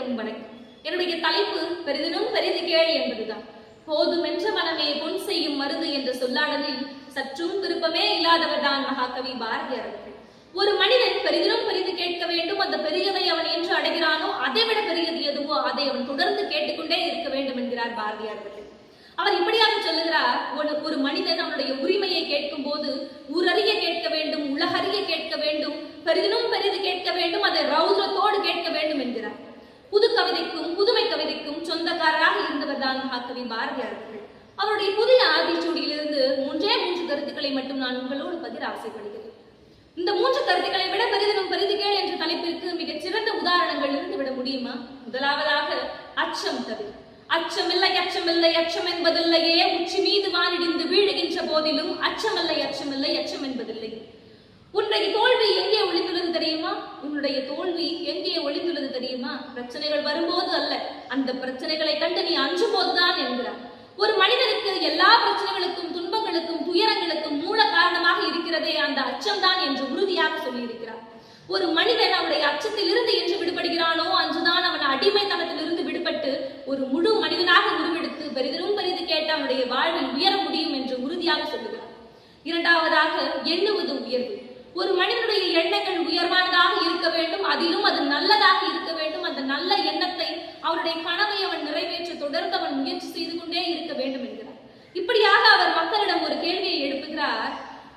அனைவருக்கும் வணக்கம். என்னுடைய தலைப்பு பெரிதினும் பெரிது கேள் என்பதுதான். போதுமென்ற மனமே பொன் செய்யும் மருந்து என்ற சொல்லாடலில் சற்றும் திருப்பமே இல்லாதவர் தான் மகாகவி பாரதியார் அவர்கள். ஒரு மனிதன் பெரிதினும் பெரிது கேட்க வேண்டும், அந்த பெரியதை அவன் என்று அடைகிறானோ அதை விட பெரியது எதுவோ அதை அவன் தொடர்ந்து கேட்டுக்கொண்டே இருக்க வேண்டும் என்கிறார் பாரதியார் அவர்கள். அவர் இப்படியாக சொல்லுகிறார், ஒரு மனிதன் அவனுடைய உரிமையை கேட்கும் போது ஊரறிய கேட்க வேண்டும், உலகறிய கேட்க வேண்டும், பெரிதினும் பெரிது கேட்க வேண்டும், அதை ரௌத்ரத்தோடு கேட்க வேண்டும் என்கிறார். புது கவிதைக்கும் புதுமை கவிதைக்கும் சொந்தக்காரராக இருந்தவர் தான் மகாகவி பாரதியார் அவர்கள். அவருடைய புதிய ஆதிச்சூடியிலிருந்து மூன்று கருத்துக்களை மட்டும் நான் உங்களோடு பகிர ஆசைப்படுகிறேன். இந்த 3 கருத்துக்களை விட பெரிதினும் பெரிது கேள் என்ற தலைப்பிற்கு மிகச் சிறந்த உதாரணங்கள் இருந்து விட முடியுமா? முதலாவதாக அச்சம் தவிர. அச்சமில்லை அச்சமில்லை அச்சம் என்பதில்லையே, உச்சி மீது வானிடிந்து வீழுகின்ற போதிலும் அச்சமில்லை அச்சமில்லை அச்சம் என்பதில்லை. உன்னுடைய தோல்வி எங்கே ஒளிந்துள்ளது தெரியுமா? உன்னுடைய தோல்வி எங்கே ஒளிந்துள்ளது தெரியுமா? பிரச்சனைகள் வரும்போது அல்ல, அந்த பிரச்சனைகளை கண்டு நீ அஞ்சும் போதுதான் என்கிறார். ஒரு மனிதனுக்கு எல்லா பிரச்சனைகளுக்கும் துன்பங்களுக்கும் துயரங்களுக்கும் மூல காரணமாக இருக்கிறதே அந்த அச்சம்தான் என்று உறுதியாக சொல்லியிருக்கிறார். ஒரு மனிதன் அவனுடைய அச்சத்தில் இருந்து என்று விடுபடுகிறானோ அன்றுதான் அவன் அடிமைத்தனத்திலிருந்து விடுபட்டு ஒரு முழு மனிதனாக உருவெடுத்து பெரிதினும் பெரிது கேட்டு அவனுடைய வாழ்வில் உயர முடியும் என்று உறுதியாக சொல்லுகிறார். இரண்டாவதாக எண்ணுவது உயர்வு. ஒரு மனிதனுடைய எண்ணங்கள் உயர்வானதாக இருக்க வேண்டும், அதிலும் அது நல்லதாக இருக்க வேண்டும். அந்த நல்ல எண்ணத்தை அவனுடைய கனவை அவன் நிறைவேற்ற தொடர்ந்து அவன் முயற்சி செய்து கொண்டே இருக்க வேண்டும் என்கிறார். இப்படியாக அவர் மக்களிடம் ஒரு கேள்வியை எழுப்புகிறார்.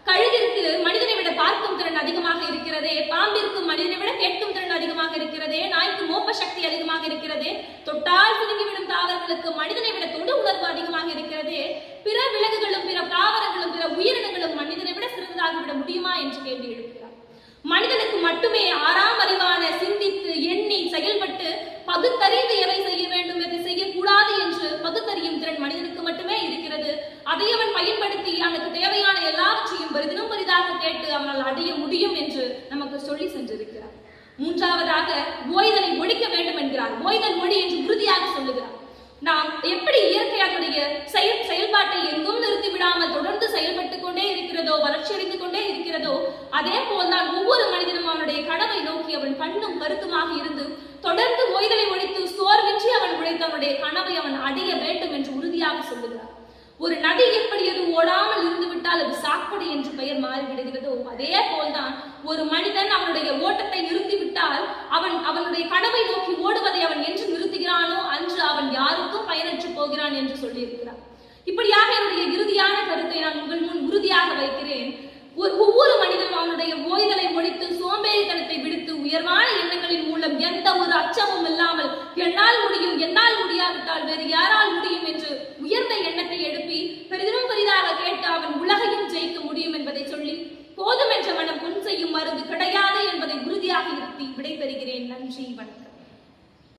கழுகிற்கு மனிதனை விட பார்க்கும் திறன் அதிகமாக இருக்கிறதே, பாம்பிற்கு மனிதனை விட கேட்கும் திறன் அதிகமாக இருக்கிறதே, நாய்க்கு மோப்ப சக்தி அதிகமாக இருக்கிறதே, தொட்டால் சுருங்கிவிடும் தாவரங்களுக்கு மனிதனை விட தொடு உணர்வு அதிகமாக இருக்கிறதே, பிற விலங்குகளும் பிற தாவரங்களும் பிற உயிரினங்களும் மனிதனை விட சிறந்ததாகிவிட முடியுமா என்று கேள்வி எழுப்புகிறார். மனிதனுக்கு மட்டுமே 6ஆம் அறிவான சிந்தித்து எண்ணி செயல்பட்டு பகுத்தறிந்து எதை செய்ய வேண்டும் எதை செய்யக்கூடாது என்று பகுத்தறியும் திறன் மனிதனுக்கு மட்டுமே இருக்கிறது. அதை அவன் பயன்படுத்தி அவனுக்கு தேவையான எல்லாவற்றையும் பெரிதினும் பெரிதாக கேட்டு அவனால் அடைய முடியும் என்று நமக்கு சொல்லி சென்றிருக்கிறார். மூன்றாவதாக ஓய்தலை ஒழிக்க வேண்டும் என்கிறார். ஓய்தல் ஒளி என்று உறுதியாக சொல்லுகிறார். நாம் எப்படி இயற்கையாளுடைய செயல்பாட்டை எங்கும் நிறுத்தி விடாமல் தொடர்ந்து செயல்பட்டுக் கொண்டே இருக்கிறதோ, வளர்ச்சியடைந்து கொண்டே இருக்கிறதோ, அதே போல்தான் ஒவ்வொரு மனிதனும் அவனுடைய கனவை நோக்கி அவன் கண்ணும் கருத்துமாக இருந்து தொடர்ந்து ஓய்தலை ஒழித்து சோர்வின்றி அவன் உழைத்து அவனுடைய கனவை அவன் அடைய வேண்டும் என்று உறுதியாக சொல்லுகிறார். ஒரு நதி எப்படி அது ஓடாமல் இருந்து விட்டால் அது சாக்கடை என்று பெயர் மாறிவிடுகிறதோ, அதே போல்தான் ஒரு மனிதன் அவனுடைய ஓட்டத்தை நிறுத்திவிட்டால் அவனுடைய கனவை நோக்கி ஓடுவதை அவன் என்று நிறுத்துகிறானோ அன்று அவன் யாருக்கும் பயனற்று போகிறான் என்று சொல்லியிருக்கிறார். இப்படியாக என்னுடைய இறுதியான கருத்தை நான் உங்கள் முன் உறுதியாக வைக்கிறேன். ஒவ்வொரு மனிதனும் அவனுடைய ஓய்தலை ஒழித்து சோம்பேறித்தனத்தை விடுத்து உயர்வான எண்ணங்களின் மூலம் எந்த ஒரு அச்சமும் இல்லாமல் என்னால் முடியும், என்னால் முடியாவிட்டால் வேறு யாரால் முடியும் என்று உயர்ந்த எண்ணத்தை எழுப்பி பெரிதினும் பெரிதாக கேட்டு அவன் உலகையும் ஜெயிக்க முடியும் என்பதை சொல்லி, போதும் என்ற மனம் பொன் செய்யும் மருந்து கிடையாது என்பதை உறுதியாக இருத்தி விடைபெறுகிறேன். நன்றி, வணக்கம்.